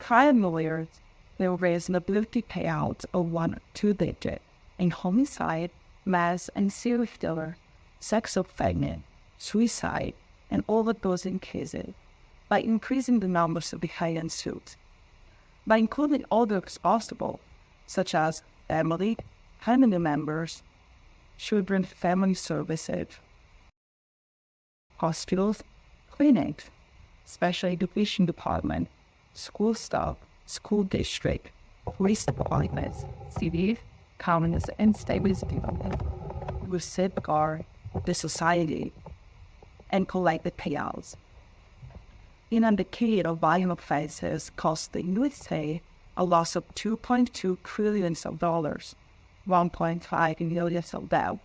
crime lawyers will raise liability payouts of 1 or 2 digits in homicide, mass and serial killer, sex offender, suicide, and overdosing cases by increasing the numbers of the high-end suits. By including others possible, such as family members, children family services, hospitals, clinics, special education department, school staff, school district, police departments, cities, counties, and state departments will safeguard the society and collect the payouts. In a decade of violent offenses cost the USA a loss of $2.2 trillion, 1.5 million of death,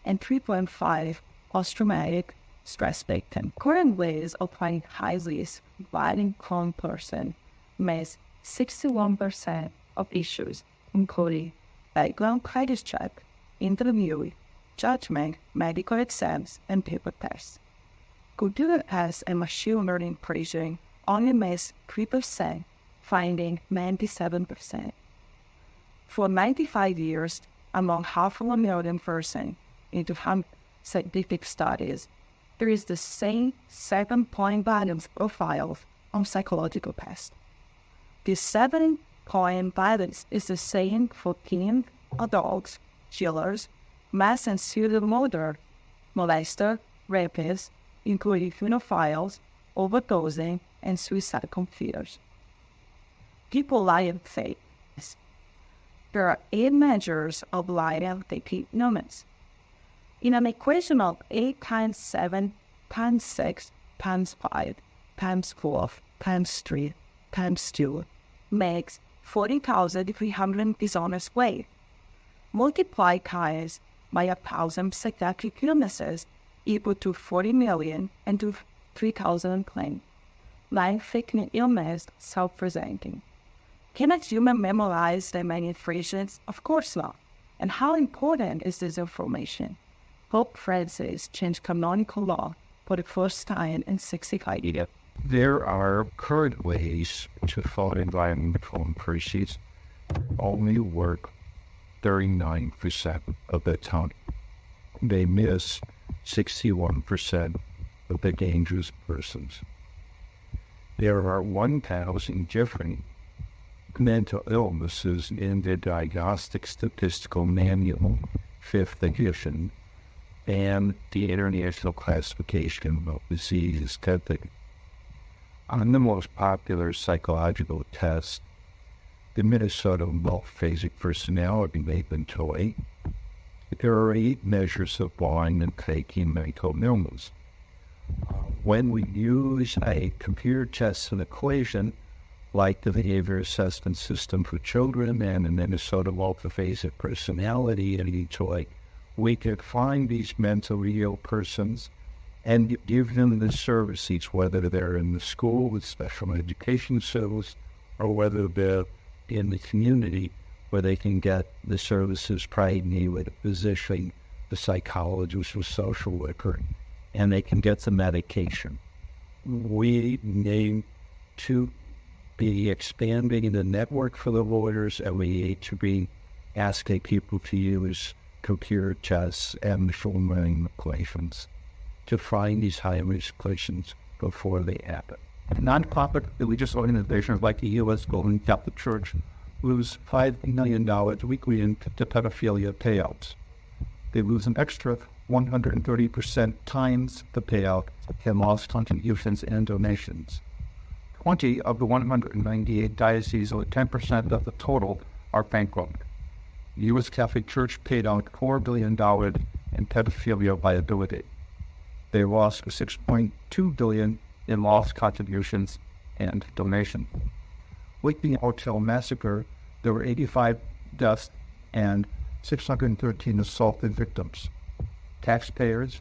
and 3.5 post-traumatic stress victims. Current ways of finding high-risk violent crime person miss 61% of issues, including background credit check, interview, judgment, medical exams, and paper tests. Computer tests and machine learning precision only miss 3%, finding 97%. For 95 years, among 500,000 persons into scientific studies, there is the same 7-point violence profile on psychological tests. This 7-point violence is the same for teen, adults, killers, mass and serial murder, molester, rapists, including pedophiles, overdosing, and suicide computers. People lie and fake. There are 8 measures of lying and faking moments. In an equation of 8 times 7 times 6 times 5 times 4 times 3 times 2 makes 40,300 dishonest ways. Multiply times by 1,000 psychiatric illnesses equal to 40 million and to 3,000 claims. Lying, faking, illness, self-presenting. Can a human memorize the many phrases? Of course not. And how important is this information? Pope Francis changed canonical law for the first time in 65 years. There are current ways to fight environmental crises only work 39% of the time. They miss 61% of the dangerous persons. There are 1,000 different mental illnesses in the Diagnostic Statistical Manual, 5th edition, and the International Classification of Diseases, 10th edition. On the most popular psychological test, the Minnesota Multiphasic Personality Inventory, there are 8 measures of lying and faking mental illness. When we use a computer test and equation, like the Behavior Assessment System for Children and the Minnesota Multiphasic Personality Inventory, we can find these mentally ill persons and give them the services, whether they're in the school with special education service or whether they're in the community where they can get the services probably with a physician, the psychologist, or social worker, and they can get the medication. We need to be expanding the network for the lawyers, and we need to be asking people to use computer tests and machine learning equations to find these high-risk persons before they happen. Nonprofit religious organizations like the U.S. Golden Catholic Church lose $5 million weekly in pedophilia payouts. They lose an extra 130% times the payout in lost contributions and donations. 20 of the 198 dioceses, or 10% of the total, are bankrupt. The U.S. Catholic Church paid out $4 billion in pedophilia liability. They lost $6.2 billion in lost contributions and donations. With the hotel massacre, there were 85 deaths and 613 assaulted victims. Taxpayers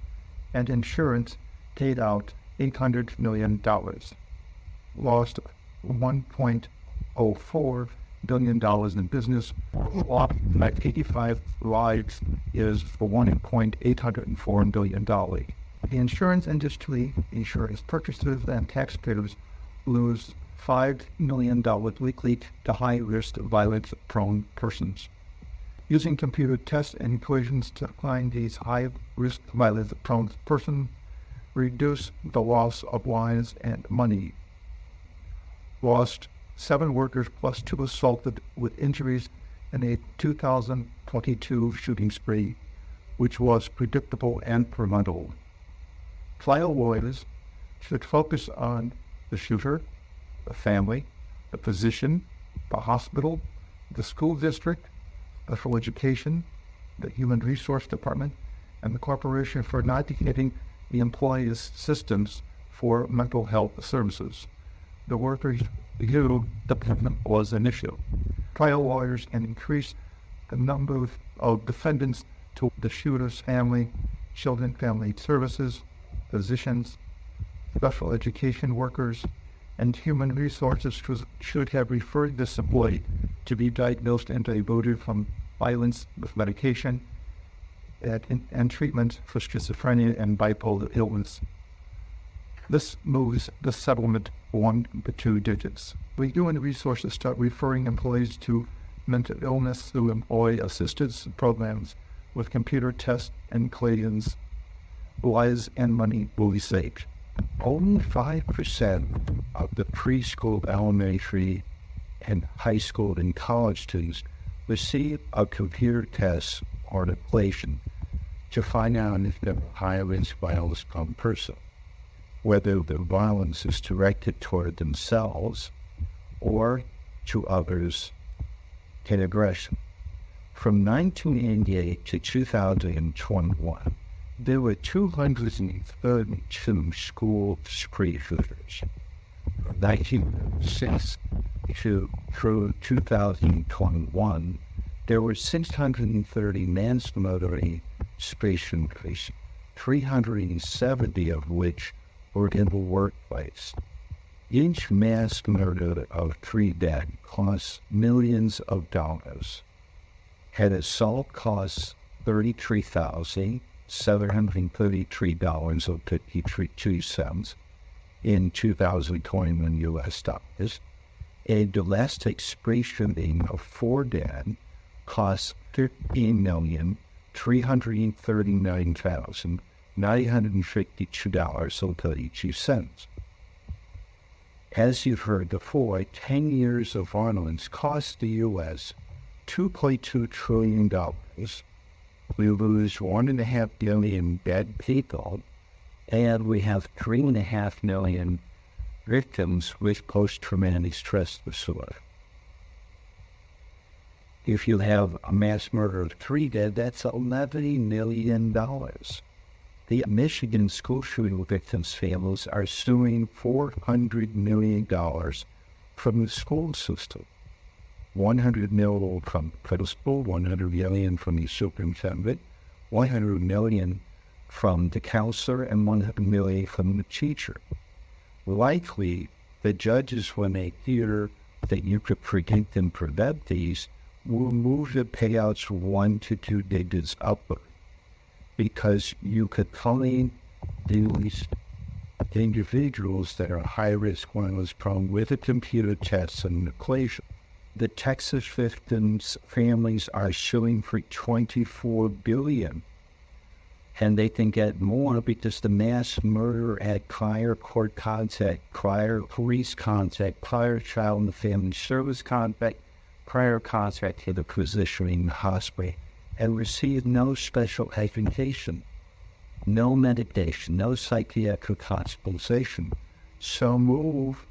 and insurance paid out $800 million. Lost $1.04 billion in business. Lost like 85 lives is for $1.804 billion. The insurance industry, insurance purchasers, and taxpayers lose $5 million weekly to high-risk violence-prone persons. Using computer tests and equations to find these high-risk violence-prone persons reduce the loss of lives and money. Lost 7 workers plus 2 assaulted with injuries in a 2022 shooting spree, which was predictable and preventable. Trial lawyers should focus on the shooter, the family, the physician, the hospital, the school district, special education, the human resource department, and the corporation for not getting the employees' systems for mental health services. The workers' department was an issue. Trial lawyers can increase the number of defendants to the shooter's family, children family services, physicians, special education workers, and human resources should have referred this employee to be diagnosed and diverted from violence with medication and treatment for schizophrenia and bipolar illness. This moves the settlement 1 to 2 digits. We human resources start referring employees to mental illness through employee assistance programs with computer tests and claims. Lives and money will be saved. Only 5% of the preschool, elementary, and high school and college students receive a computer test or an equation to find out if they're a high-risk violence-prone person, whether the violence is directed toward themselves or to others in aggression. From 1988 to 2021, there were 232 school spree shooters. From 1996 through 2021, there were 630 manslaughter spree shooters, 370 of which were in the workplace. Each mass murder of 3 dead costs millions of dollars. Had assault costs $33,733.52 in 2021 U.S. dollars. A domestic spree shooting of 4 dead costs $15,339,952.32. As you've heard before, 10 years of violence cost the U.S. $2.2 trillion. We lose 1.5 million dead people, and we have 3.5 million victims with post-traumatic stress disorder. If you have a mass murder of 3 dead, that's $11 million. The Michigan school shooting victims' families are suing $400 million from the school system. $100 million from principal, $100 million from the superintendent, $100 million from the counselor, and $100 million from the teacher. Likely, the judges, when they hear that you could predict and prevent these, will move the payouts 1 to 2 digits upward, because you could find these individuals that are high-risk violence-prone with a computer test and an equation. The Texas victims' families are suing for $24 billion, and they can get more because the mass murder had prior court contact, prior police contact, prior child and family service contact, prior contact to the physician in the hospital, and received no special education, no medication, no psychiatric hospitalization. So move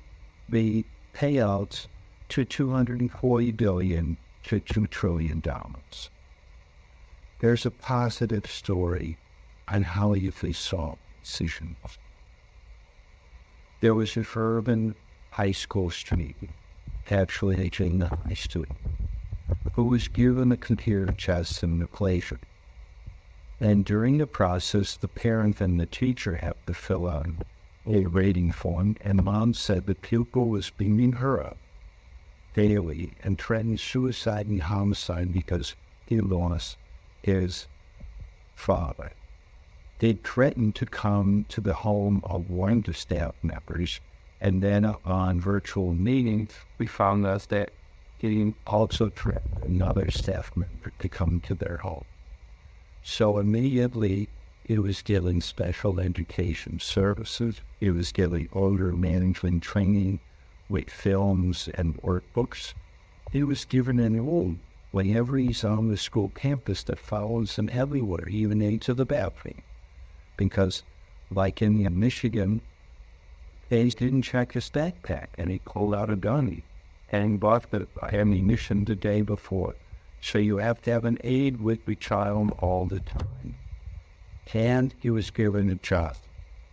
the payouts to $240 billion to $2 trillion. There's a positive story on how you solve decisions. There was an urban high school student, actually a junior high student, who was given a computer test and an equation. And during the process, the parent and the teacher have to fill out a rating form, and mom said the pupil was beating her up daily and threatened suicide and homicide because he lost his father. They threatened to come to the home of one of the staff members And then on virtual meetings, we found us that he also trained another staff member to come to their home. So immediately, it was getting special education services. It was getting older management training with films and workbooks. It was given a role whenever he's on the school campus that follows him everywhere, even into the bathroom. Because, like in Michigan, he didn't check his backpack, and he pulled out a gun, and he bought the ammunition the day before. So you have to have an aide with the child all the time. And he was given a job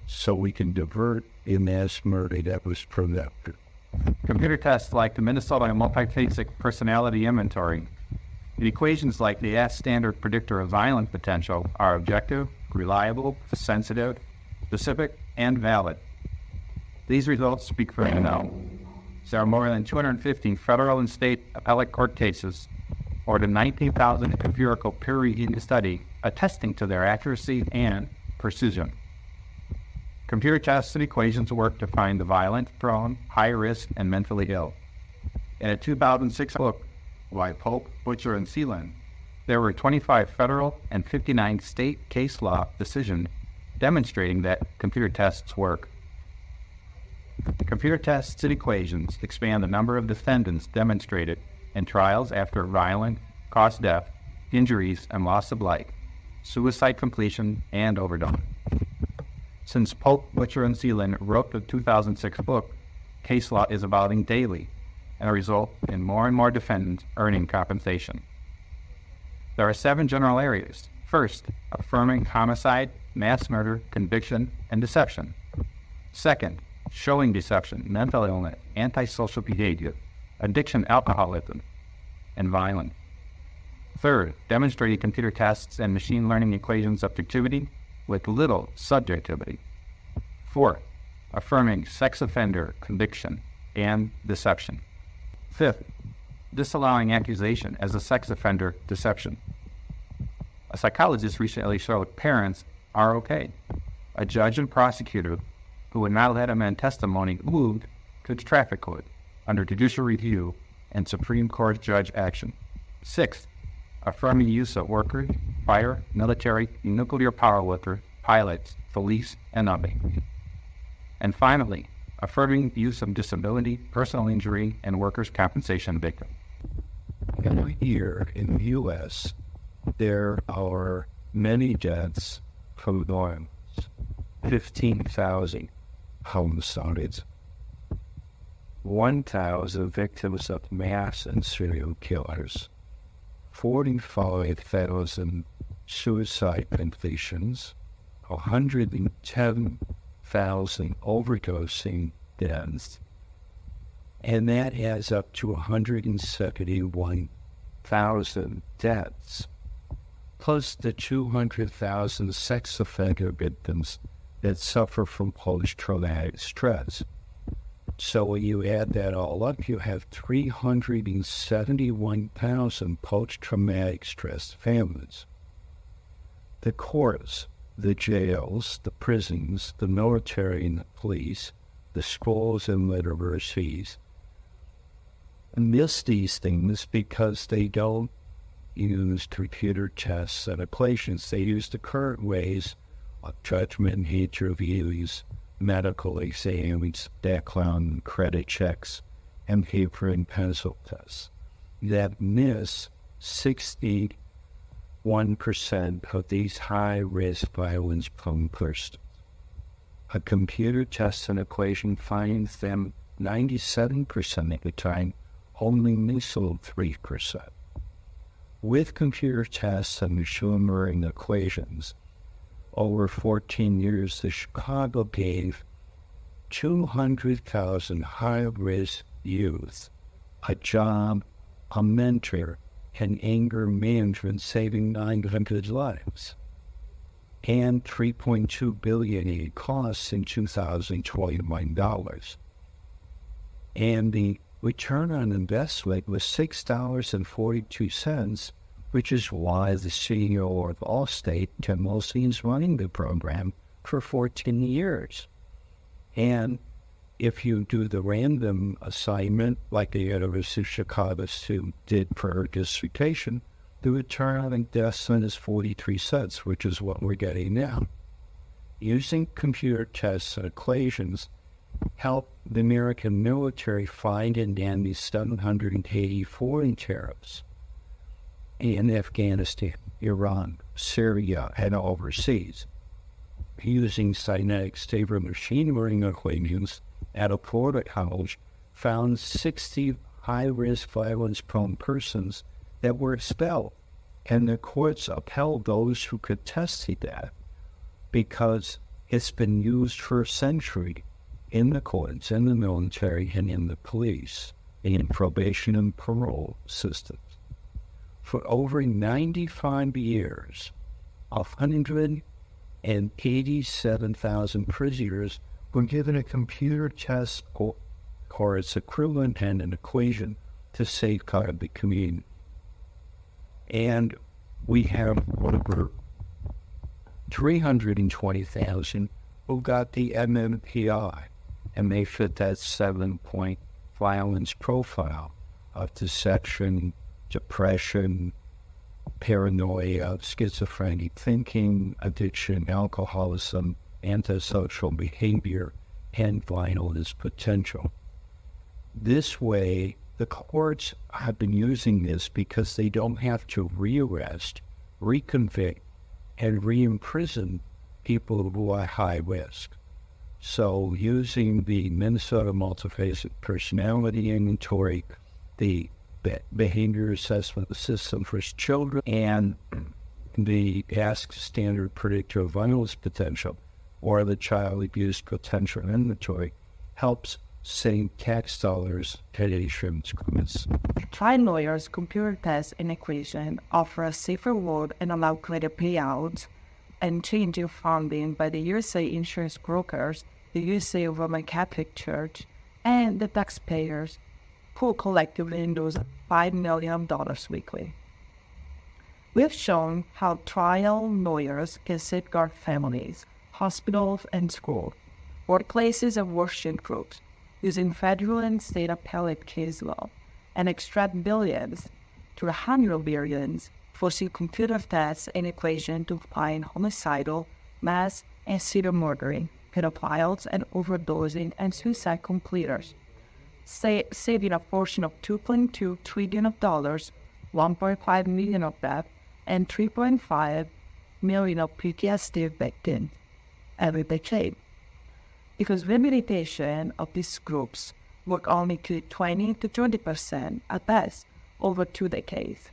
so we can divert a mass murder that was prevented. Computer tests like the Minnesota Multiphasic Personality Inventory and equations like the S standard predictor of violent potential are objective, reliable, sensitive, specific, and valid. These results speak for themselves. There are more than 250 federal and state appellate court cases, or the 19,000 empirical peer-reviewed study attesting to their accuracy and precision. Computer tests and equations work to find the violent, prone, high-risk, and mentally ill. In a 2006 book by Pope, Butcher, and Seeland, there were 25 federal and 59 state case law decisions demonstrating that computer tests work. Computer tests and equations expand the number of defendants demonstrated in trials after violent, caused death, injuries, and loss of life, suicide completion, and overdose. Since Pope, Butcher, and Seeland wrote the 2006 book, case law is evolving daily and results in more and more defendants earning compensation. There are 7 general areas. First, affirming homicide, mass murder, conviction, and deception. Second, showing deception, mental illness, antisocial behavior, addiction, alcoholism, and violence. Third, demonstrating computer tests and machine learning equations objectivity with little subjectivity. Fourth, affirming sex offender conviction and deception. Fifth, disallowing accusation as a sex offender deception. A psychologist recently showed parents are okay. A judge and prosecutor who would not let a man testimony moved to the traffic court under judicial review and Supreme Court judge action. Sixth, affirming use of workers, fire, military, nuclear power workers, pilots, police, and others. And finally, affirming use of disability, personal injury, and workers' compensation victims. Every year in the U.S., there are many deaths from violence. 15,000 homicides. 1,000 victims of mass and serial killers. 45,000 suicide completions. 110,000 overdosing deaths. And that adds up to 171,000 deaths, plus the 200,000 sex offender victims that suffer from post-traumatic stress. So when you add that all up, you have 371,000 post-traumatic stress families. The courts, the jails, the prisons, the military and the police, the schools and the universities miss these things because they don't use computer tests and equations. They use the current ways of judgment, interviews, medical exams, background credit checks, and paper and pencil tests that miss 61% of these high-risk violence-prone persons. A computer test and equation finds them 97% of the time, only missile 3%. With computer tests and machine learning equations, over 14 years, the Chicago gave 200,000 high-risk youth a job, a mentor, and anger management, saving 900 lives, and $3.2 billion in costs in 2021 dollars. And the return on investment was $6.42, which is why the CEO of Allstate, Tim Wilson, is running the program for 14 years. And if you do the random assignment, like the University of Chicago student did for her dissertation, the return on investment is 43 cents, which is what we're getting now. Using computer tests and equations helped the American military find and end these 780 foreign terrorists in Afghanistan, Iran, Syria, and overseas. Using cynetic stable machine learning equations at a Florida college, found 60 high-risk violence-prone persons that were expelled. And the courts upheld those who could test that because it's been used for a century in the courts, in the military, and in the police, in probation and parole systems. For over 95 years, 187,000 prisoners were given a computer test or its equivalent and an equation to safeguard the community. And we have over 320,000 who got the MMPI, and they fit that 7-point violence profile of deception, depression, paranoia, schizophrenic thinking, addiction, alcoholism, antisocial behavior, and violence potential. This way, the courts have been using this because they don't have to rearrest, reconvict, and re-imprison people who are high risk. So using the Minnesota Multifaceted Personality Inventory, the Behavior Assessment System for Children, and the ASK Standard Predictor of Violence Potential, or the Child Abuse Potential Inventory, helps save tax dollars to the insurance companies. Trial lawyers, computer tests, and equation offer a safer world and allow greater payouts and change in funding by the USA insurance brokers, the USA Roman Catholic Church, and the taxpayers who collectively lose $5 million weekly. We have shown how trial lawyers can safeguard families, hospitals and schools, workplaces and worship groups, using federal and state appellate case law, and extract billions to $100 billion, forcing computer tests and equations to find homicidal, mass and serial murdering, pedophiles and overdosing and suicide completers, saving a portion of $2.2 trillion, 1.5 million of death, and 3.5 million of PTSD victims every decade. Because rehabilitation of these groups work only to 20 to 30% at best over 2 decades.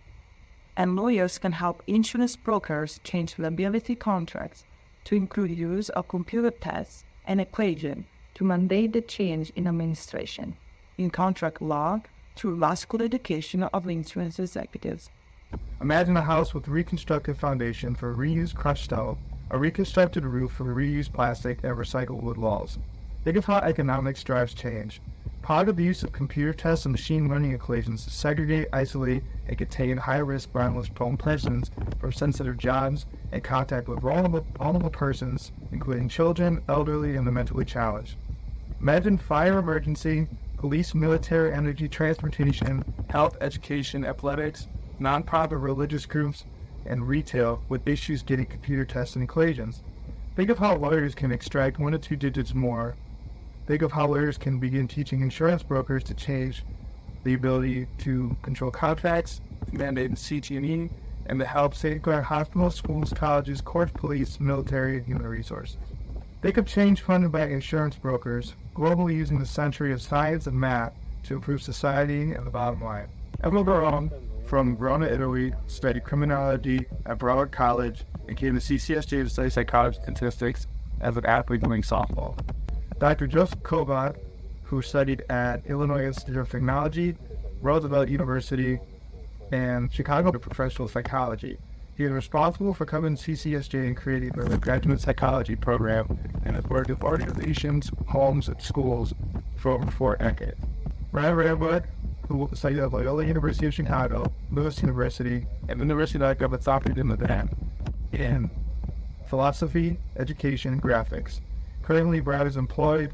And lawyers can help insurance brokers change liability contracts to include use of computer tests and equations to mandate the change in administration, in contract law, through law school education of insurance executives. Imagine a house with reconstructed foundation for reused crushed stone, a reconstructed roof for reused plastic, and recycled wood walls. Think of how economics drives change. Part of the use of computer tests and machine learning equations to segregate, isolate, and contain high-risk, violence-prone persons from sensitive jobs and contact with vulnerable persons, including children, elderly, and the mentally challenged. Imagine fire emergency, police, military, energy, transportation, health, education, athletics, nonprofit religious groups, and retail with issues getting computer tests and equations. Think of how lawyers can extract 1 to 2 digits more. Think of how lawyers can begin teaching insurance brokers to change the ability to control contracts, mandate CT&E, and to help safeguard hospitals, schools, colleges, courts, police, military, and human resources. Think of change funded by insurance brokers, globally using the century of science and math to improve society and the bottom line. Emil Barone from Verona, Italy, studied criminology at Broward College and came to CCSJ to study psychology and statistics as an athlete playing softball. Dr. Joseph Kovat, who studied at Illinois Institute of Technology, Roosevelt University, and Chicago for professional psychology. He is responsible for coming to CCSJ and creating the graduate psychology program and has worked with organizations, homes, and schools for over 4 decades. Ryan Redwood, who studied at Loyola University of Chicago, Lewis University, and the University of Gonzaga in Madrid, in philosophy, education, and graphics. Currently, Brad is employed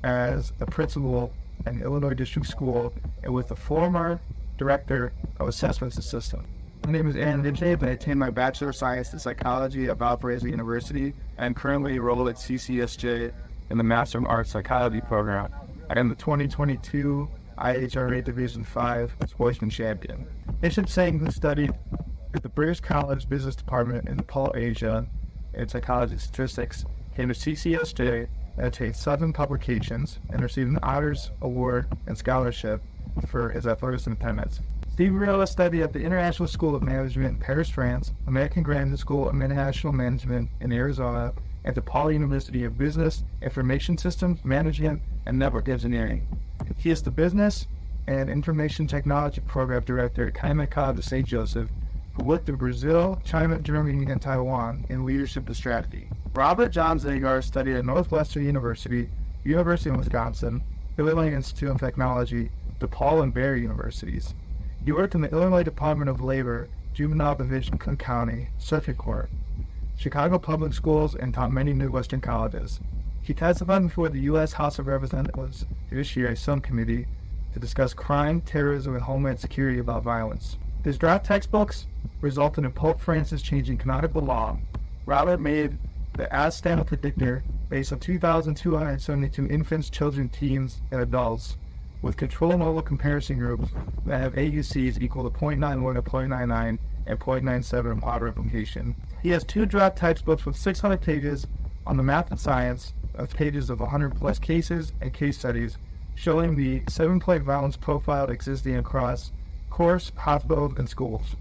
as a principal in Illinois District School and with the former director of assessments and systems. My name is Aaron Lipshape. I attained my Bachelor of Science in Psychology at Valparaiso University. I'm currently enrolled at CCSJ in the Master of Arts Psychology program. I am the 2022 IHRA Division 5 Sportsman Champion. Bishop Singh studied at the British College Business Department in Nepal, Asia, in psychology and statistics, came to CCSJ and attained 7 publications and received an honors award and scholarship for his athletics and attendance. Steve Varela studied at the International School of Management in Paris, France, American Graduate School of International Management in Arizona, and DePaul University of Business, Information Systems, Management, and Network Engineering. He is the Business and Information Technology Program Director at Caimán College of St. Joseph, who worked in Brazil, China, Germany, and Taiwan in leadership and strategy. Robert John Zagar studied at Northwestern University, University of Wisconsin, Illinois Institute of Technology, DePaul and Barry Universities. He worked in the Illinois Department of Labor, Juvenile Division, Cook County, Circuit Court, Chicago Public Schools, and taught many Midwestern colleges. He testified before the U.S. House of Representatives Judiciary Subcommittee to discuss crime, terrorism, and homeland security about violence. His draft textbooks resulted in Pope Francis changing canonical law. Robert made the As-Standard Predictor based on 2,272 infants, children, teens, and adults, with control model comparison groups that have AUCs equal to 0.91 to 0.99 and 0.97 in moderate implication. He has 2 draft textbooks with 600 pages on the math and science of pages of 100 plus cases and case studies showing the 7-point violence profile existing across course, hospitals, and schools.